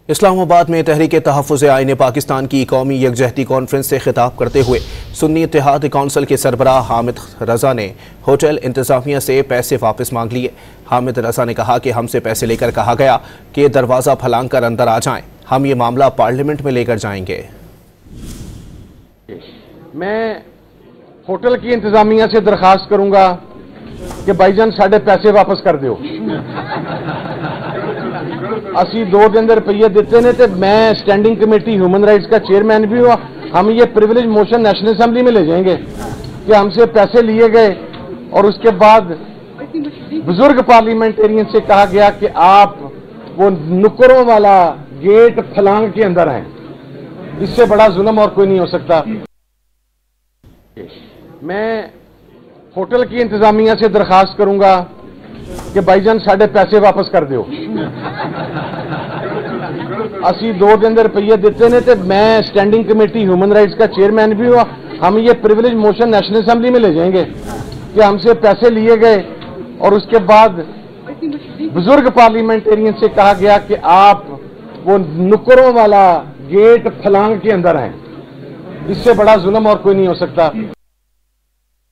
इस्लामाबाद में तहरीक तहफ़्फ़ुज़ आईन पाकिस्तान की कौमी यकजहती कॉन्फ्रेंस से खिताब करते हुए सुन्नी इत्तेहाद कौंसिल के सरबराह हामिद रज़ा ने होटल इंतज़ामिया से पैसे वापस मांग लिए। हामिद रज़ा ने कहा कि हमसे पैसे लेकर कहा गया कि दरवाज़ा फलांग कर अंदर आ जाएं, हम ये मामला पार्लियामेंट में लेकर जाएंगे। मैं होटल की इंतज़ामिया से दरखास्त करूंगा कि भाईजान साढ़े पैसे वापस कर दो। असी 2 दिन रुपये दिते ने ते मैं स्टैंडिंग कमेटी ह्यूमन राइट्स का चेयरमैन भी हुआ। हम ये प्रिविलेज मोशन नेशनल असेंबली में ले जाएंगे कि हमसे पैसे लिए गए और उसके बाद बुजुर्ग पार्लियामेंटेरियन से कहा गया कि आप वो नुकरों वाला गेट फलांग के अंदर हैं। इससे बड़ा जुल्म और कोई नहीं हो सकता। मैं होटल की इंतज़ामिया से दरखास्त करूंगा कि भाईजान साढ़े पैसे वापस कर दो। असी 2 दिन रुपये दिते ने ते मैं स्टैंडिंग कमेटी ह्यूमन राइट्स का चेयरमैन भी हुआ। हम ये प्रिविलेज मोशन नेशनल असेंबली में ले जाएंगे कि हमसे पैसे लिए गए और उसके बाद बुजुर्ग पार्लियामेंटेरियन से कहा गया कि आप वो नुकरों वाला गेट फलांग के अंदर हैं। इससे बड़ा जुल्म और कोई नहीं हो सकता।